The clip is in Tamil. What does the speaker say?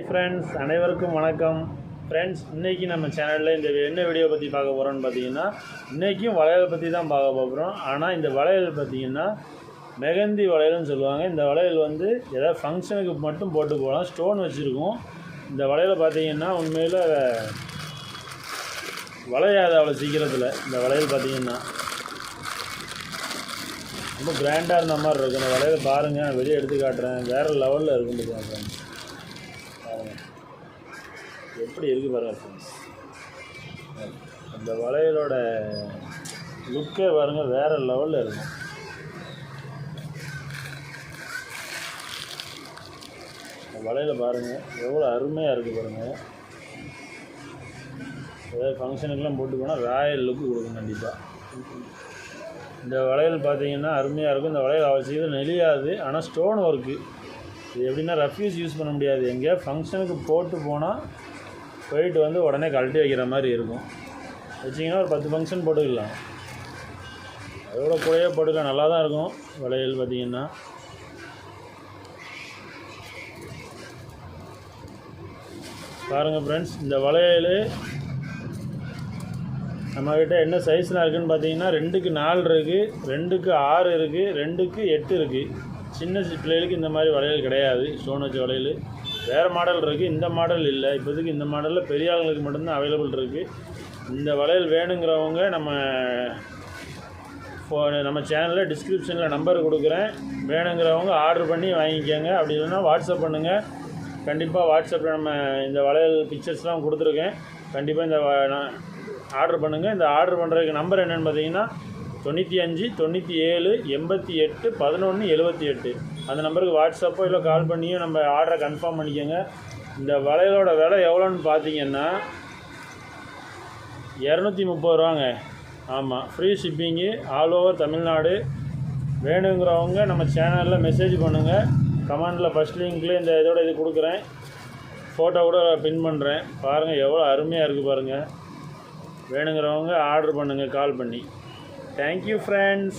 ஃப்ரெண்ட்ஸ் அனைவருக்கும் வணக்கம். ஃப்ரெண்ட்ஸ், இன்றைக்கி நம்ம சேனலில் இந்த என்ன வீடியோ பற்றி பார்க்க போகிறோன்னு பார்த்தீங்கன்னா, இன்றைக்கும் வளையல் பற்றி தான் பார்க்க போகிறோம். ஆனால் இந்த வளையல் பார்த்திங்கன்னா மெகந்தி வளையல்னு சொல்லுவாங்க. இந்த வளையல் வந்து ஏதாவது ஃபங்க்ஷனுக்கு மட்டும் போட்டு போகலாம். ஸ்டோன் வச்சுருக்கோம். இந்த வளையலை பார்த்திங்கன்னா உண்மையில் வளையாது அவ்வளோ சீக்கிரத்தில். இந்த வளையல் பார்த்திங்கன்னா ரொம்ப கிராண்டாக இருந்த மாதிரி இருக்கும். இந்த வளையலை பாருங்கள், நான் வெளியே எடுத்து காட்டுறேன். வேறு லெவலில் இருக்கும் பாருங்கள். எப்படி இருக்குது பாருங்கள் ஃப்ரெண்ட்ஸ். அந்த வளையலோட லுக்கே பாருங்கள், வேறு லெவலில் இருக்கும். அந்த வளையலை பாருங்கள் எவ்வளோ அருமையாக இருக்குது பாருங்கள். ஏதாவது ஃபங்க்ஷனுக்கெலாம் போட்டு போனால் ராயல் லுக்கு கொடுக்கும் கண்டிப்பாக. இந்த வளையல் பார்த்தீங்கன்னா அருமையாக இருக்கும். இந்த வளையல் அவசியம் நெளியாது, ஆனால் ஸ்டோன் ஒர்க்கு. இது எப்படின்னா ரஃப்யூஸ் யூஸ் பண்ண முடியாது. எங்கேயா ஃபங்க்ஷனுக்கு போட்டு போனால் போயிட்டு வந்து உடனே கழட்டி வைக்கிற மாதிரி இருக்கும். வச்சிங்கன்னா ஒரு 10 ஃபங்க்ஷன் போட்டுக்கலாம். அதோட கூடயே போட்டுக்கலாம், நல்லா தான் இருக்கும். வளையல் பார்த்திங்கன்னா பாருங்கள் ஃப்ரெண்ட்ஸ். இந்த வளையல் நம்மக்கிட்ட என்ன சைஸ்லாம் இருக்குதுன்னு பார்த்தீங்கன்னா 2க்கு 4 இருக்குது, 2க்கு 6 இருக்குது, 2க்கு 8 இருக்குது. சின்ன பிள்ளைகளுக்கு இந்த மாதிரி வளையல் கிடையாது. ஸ்டோன் வச்ச வளையல் வேறு மாடல் இருக்குது, இந்த மாடல் இல்லை. இப்போதைக்கு இந்த மாடலில் பெரிய ஆளுங்களுக்கு மட்டும்தான் அவைலபிள் இருக்குது. இந்த வளையல் வேணுங்கிறவங்க நம்ம சேனலில் டிஸ்கிரிப்ஷனில் நம்பர் கொடுக்குறேன். வேணுங்கிறவங்க ஆர்டர் பண்ணி வாங்கிக்கோங்க. அப்படி இல்லைன்னா வாட்ஸ்அப் பண்ணுங்கள். கண்டிப்பாக வாட்ஸ்அப்பில் நம்ம இந்த வளையல் பிக்சர்ஸ்லாம் கொடுத்துருக்கேன். கண்டிப்பாக இந்த ஆர்டர் பண்ணுங்கள். இந்த ஆர்டர் பண்ணுறதுக்கு நம்பர் என்னென்னு பார்த்தீங்கன்னா 95 97 88 11 78. அந்த நம்பருக்கு வாட்ஸ்அப்போ இல்லை கால் பண்ணியும் நம்ம ஆர்டரை கன்ஃபார்ம் பண்ணிக்கோங்க. இந்த வளையலோட விலை எவ்வளோன்னு பார்த்தீங்கன்னா 230 ரூபாங்க. ஆமாம், free shipping all over Tamil Nadu. வேணுங்கிறவங்க நம்ம சேனலில் மெசேஜ் பண்ணுங்கள். கமெண்டில் ஃபஸ்ட் லிங்க்கில் இந்த இதோட இது கொடுக்குறேன். ஃபோட்டோ கூட பின் பண்ணுறேன். பாருங்கள் எவ்வளோ அருமையாக இருக்குது பாருங்கள். வேணுங்கிறவங்க ஆர்டர் பண்ணுங்கள் கால் பண்ணி. Thank you friends.